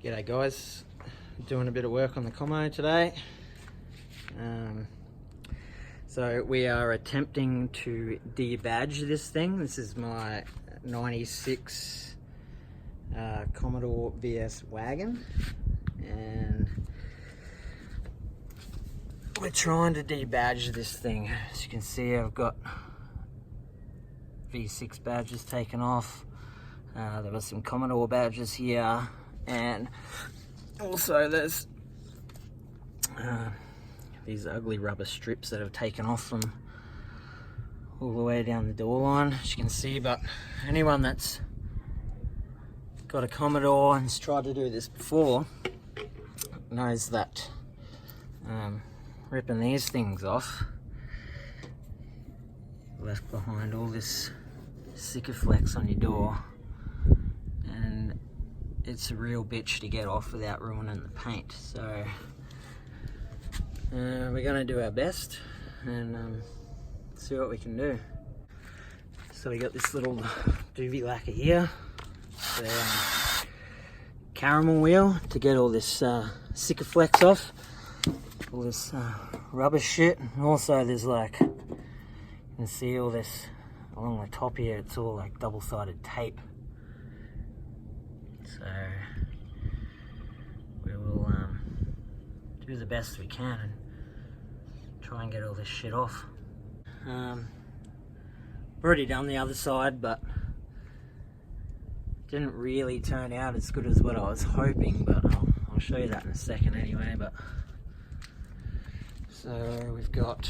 G'day guys, doing a bit of work on the Commodore today. So we are attempting to debadge this thing. This is my 96 Commodore Wagon, and we're trying to debadge this thing. As you can see, I've got V6 badges taken off. There were some Commodore badges here, and also there's these ugly rubber strips that have taken off from all the way down the door line, as you can see. But anyone that's got a Commodore and has tried to do this before knows that ripping these things off left behind all this Sikaflex on your door, and it's a real bitch to get off without ruining the paint. So we're going to do our best and see what we can do. So we got this little doobie lacquer here, the caramel wheel, to get all this Sikaflex off, all this rubber shit. And also there's like, you can see all this along the top here, it's all like double-sided tape. So we will do the best we can and try and get all this shit off. I've already done the other side, but it didn't really turn out as good as what I was hoping, but I'll show you that in a second anyway. But so we've got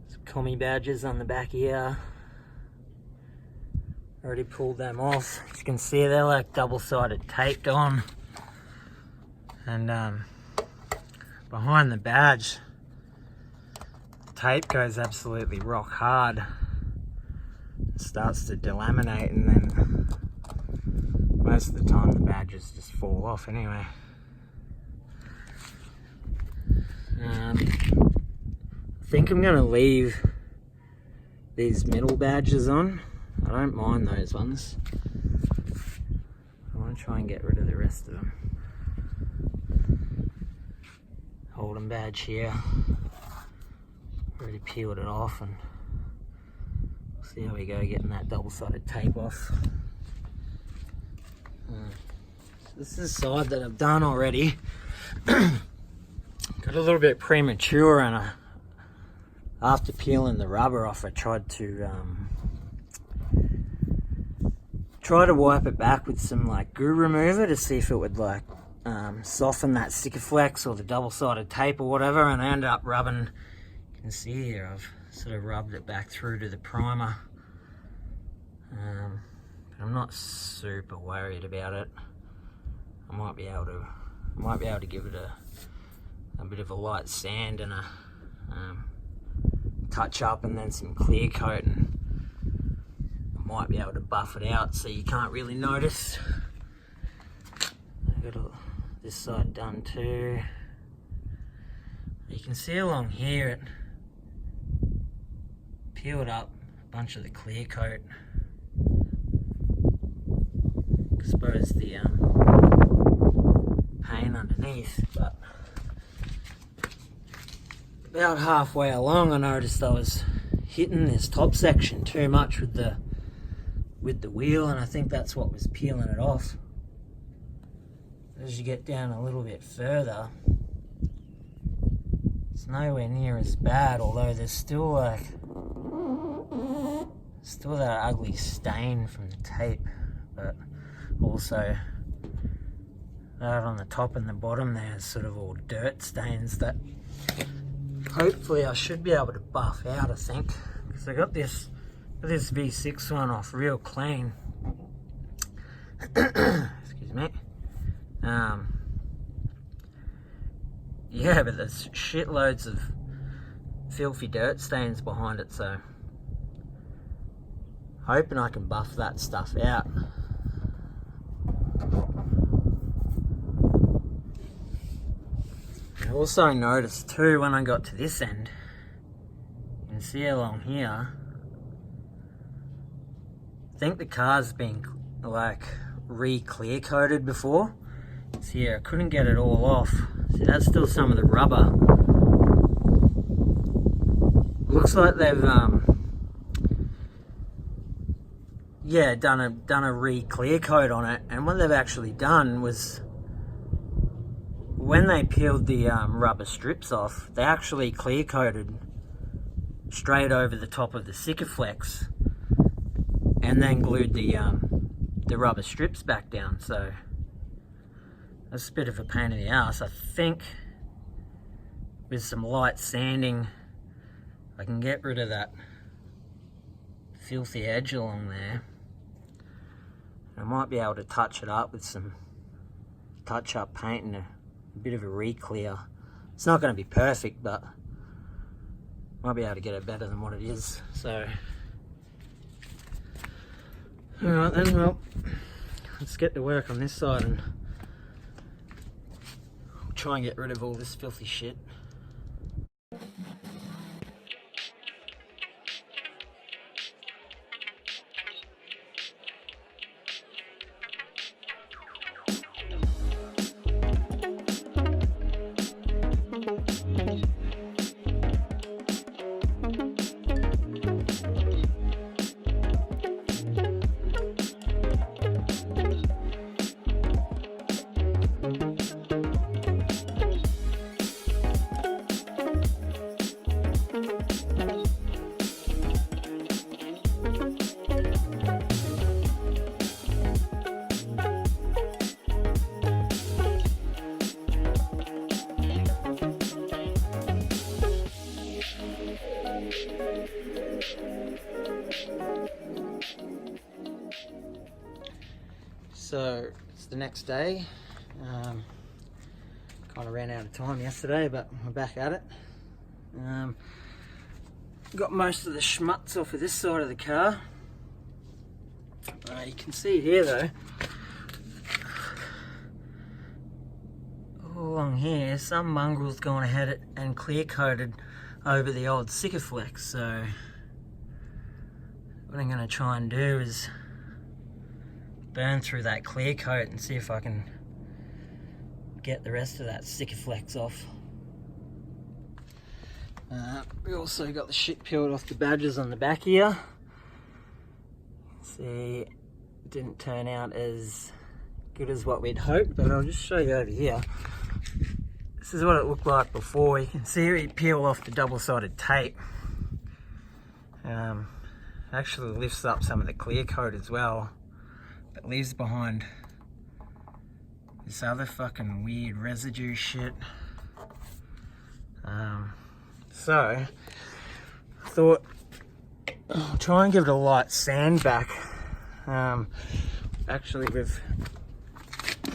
some commie badges on the back here. Already pulled them off. As you can see, they're like double-sided tape on, and behind the badge, the tape goes absolutely rock hard. It starts to delaminate, and then most of the time the badges just fall off anyway. I think I'm going to leave these middle badges on. I don't mind those ones. I want to try and get rid of the rest of them. Holden badge here. Already peeled it off, and we'll see how we go getting that double-sided tape off. This is the side that I've done already. Got a little bit premature, and after peeling the rubber off, I tried to wipe it back with some like glue remover to see if it would like soften that Sikaflex or the double-sided tape or whatever, and I ended up rubbing, you can see here, I've sort of rubbed it back through to the primer. But I'm not super worried about it. I might be able to give it a bit of a light sand and a touch up, and then some clear coat, and might be able to buff it out so you can't really notice. I've got this side done too. You can see along here it peeled up a bunch of the clear coat, exposed the paint underneath, but about halfway along I noticed I was hitting this top section too much with the wheel, and I think that's what was peeling it off. As you get down a little bit further, it's nowhere near as bad, although there's still that ugly stain from the tape. But also that on the top and the bottom there's sort of all dirt stains that hopefully I should be able to buff out, I think, because I got this V6 one off real clean. Excuse me. Yeah, but there's shitloads of filthy dirt stains behind it, so hoping I can buff that stuff out. I also noticed too, when I got to this end, you can see along here, I think the car's been like re-clear coated before. So yeah, I couldn't get it all off. See, that's still some of the rubber. Looks like they've yeah, done a re-clear coat on it, and what they've actually done was, when they peeled the rubber strips off, they actually clear coated straight over the top of the Sikaflex, and then glued the rubber strips back down. So that's a bit of a pain in the ass. I think with some light sanding, I can get rid of that filthy edge along there. I might be able to touch it up with some touch-up paint and a bit of a re-clear. It's not going to be perfect, but might be able to get it better than what it is. So, alright then, well, let's get to work on this side and try and get rid of all this filthy shit. So it's the next day. Kind of ran out of time yesterday, but we're back at it. Got most of the schmutz off of this side of the car. You can see here though, all along here, some mongrel's gone ahead and clear coated over the old Sikaflex. So what I'm going to try and do is burn through that clear coat and see if I can get the rest of that Sikaflex off. We also got the shit peeled off the badges on the back here. See, it didn't turn out as good as what we'd hoped, but I'll just show you over here. This is what it looked like before. You can see we peel off the double-sided tape. Actually lifts up some of the clear coat as well, but leaves behind this other fucking weird residue shit. So I thought I'll try and give it a light sand back. Actually with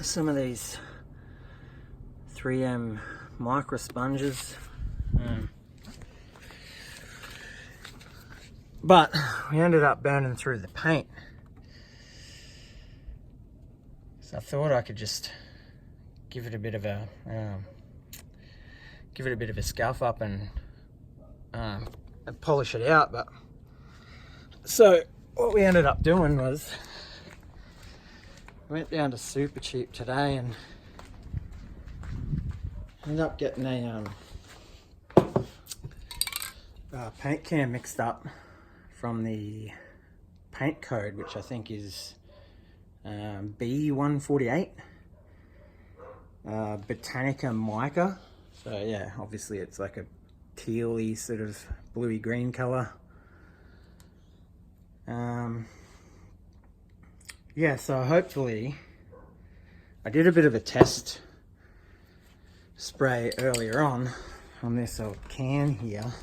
some of these 3M micro sponges, but we ended up burning through the paint. So I thought I could just give it a bit of a scuff up and polish it out. But so what we ended up doing was went down to Super Cheap today and ended up getting a paint can mixed up from the paint code, which I think is B148, Botanica Mica. So yeah, obviously it's like a tealy sort of bluey green color. Yeah, so hopefully I did a bit of a test spray earlier on this old can here.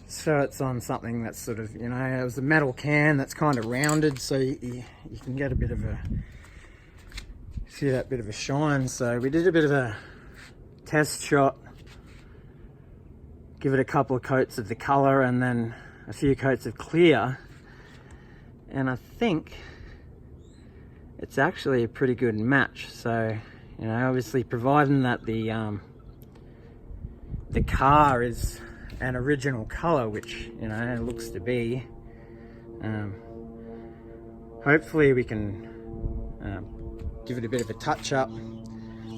So it's on something that's sort of, you know, it was a metal can that's kind of rounded, so you can get a bit of a, see that bit of a shine. So we did a bit of a test shot, give it a couple of coats of the color and then a few coats of clear, and I think it's actually a pretty good match. So, you know, obviously providing that the car is an original color, which, you know, it looks to be, hopefully we can give it a bit of a touch up.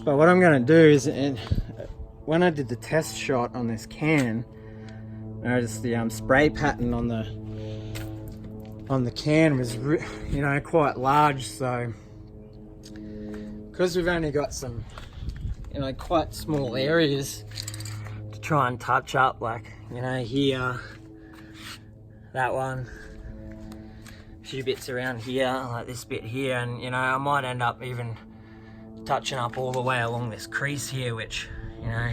But what I'm going to do is, when I did the test shot on this can, I noticed the spray pattern on the can was, you know, quite large. So because we've only got some, you know, quite small areas to try and touch up, like, you know, here, that one, a few bits around here, like this bit here, and, you know, I might end up even touching up all the way along this crease here, which, you know,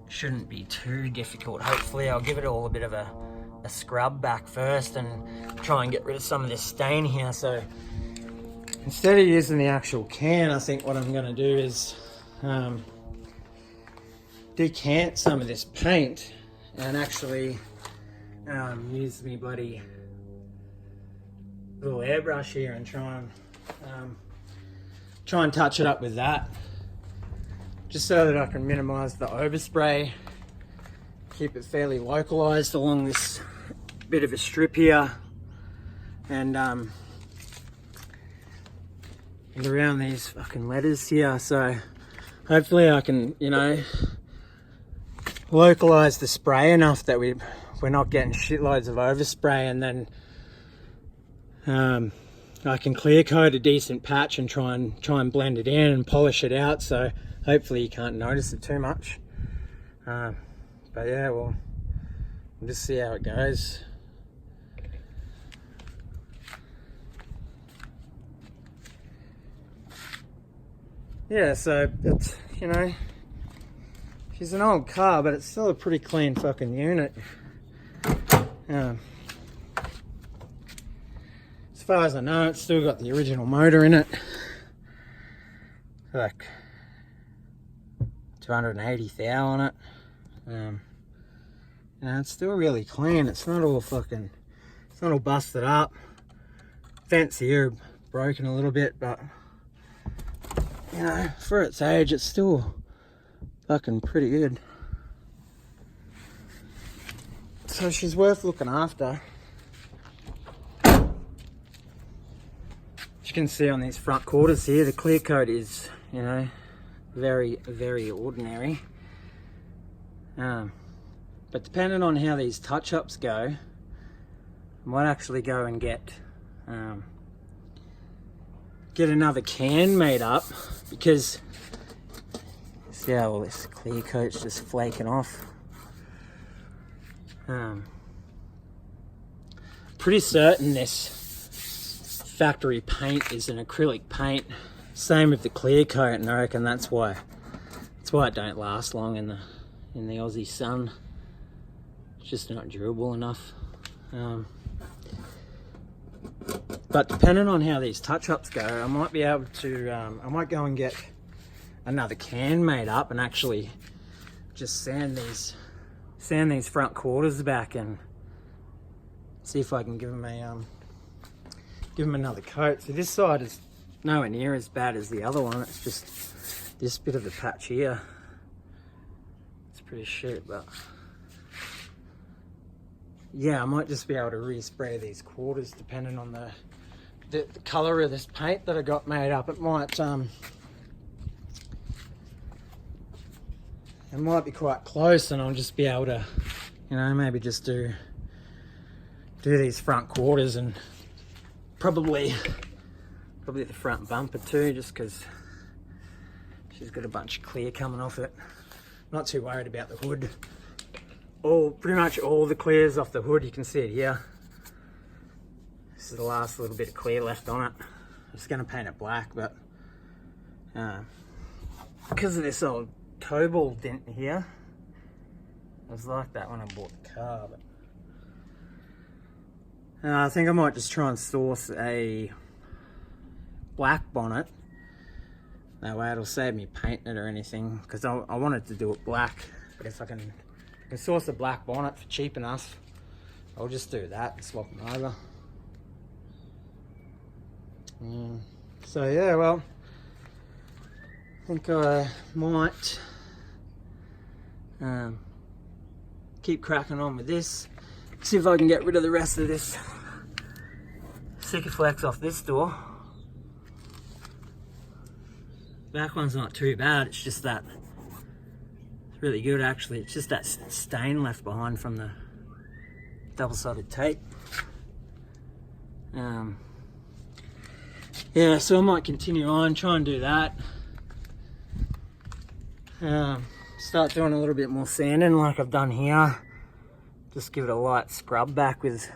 shouldn't be too difficult. Hopefully I'll give it all a bit of a scrub back first and try and get rid of some of this stain here. So instead of using the actual can, I think what I'm going to do is decant some of this paint and actually use me bloody little airbrush here and try and touch it up with that, just so that I can minimize the overspray, keep it fairly localized along this bit of a strip here, and around these fucking letters here. So hopefully I can, you know, localize the spray enough that we're not getting shitloads of overspray, and then I can clear coat a decent patch and try and blend it in and polish it out, so hopefully you can't notice it too much. But yeah, we'll just see how it goes. Yeah, so it's, you know, she's an old car, but it's still a pretty clean fucking unit. As far as I know, it's still got the original motor in it. Like 280 thou on it. You know, it's still really clean. It's not all fucking, it's not all busted up. Vents here broken a little bit, but you know, for its age, it's still fucking pretty good. So she's worth looking after. As you can see on these front quarters here, the clear coat is, you know, very, very ordinary. But depending on how these touch-ups go, I might actually go and get another can made up, because see how all this clear coat's just flaking off. Pretty certain this factory paint is an acrylic paint. Same with the clear coat, and I reckon that's why it don't last long in the Aussie sun. It's just not durable enough. But depending on how these touch-ups go, I might be able to, I might go and get another can made up and actually just sand these front quarters back and see if I can give them another coat. So this side is nowhere near as bad as the other one. It's just this bit of the patch here. It's pretty shit, but yeah, I might just be able to respray these quarters depending on the color of this paint that I got made up. It might be quite close, and I'll just be able to, you know, maybe just do these front quarters and probably the front bumper too, just because she's got a bunch of clear coming off it. Not too worried about the hood. Pretty much all the clears off the hood, you can see it here. This is the last little bit of clear left on it. I'm just going to paint it black, but because of this old toe ball dent here, it was like that when I bought the car. But I think I might just try and source a black bonnet. That way it'll save me painting it or anything, because I wanted to do it black. But if I can source a black bonnet for cheap enough, I'll just do that and swap them over. So yeah, well, I think I might keep cracking on with this, see if I can get rid of the rest of this Sikaflex off this door. Back one's not too bad. It's just that it's really good actually. It's just that stain left behind from the double-sided tape. Yeah, so I might continue on, try and do that. Start doing a little bit more sanding like I've done here. Just give it a light scrub back with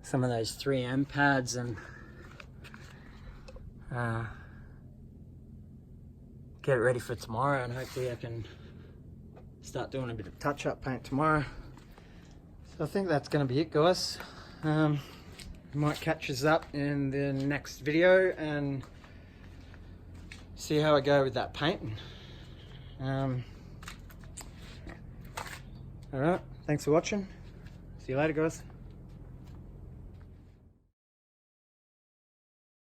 some of those 3M pads and get it ready for tomorrow, and hopefully I can start doing a bit of touch-up paint tomorrow. So I think that's going to be it, guys. Might catch us up in the next video and see how I go with that painting. Alright, thanks for watching. See you later, guys.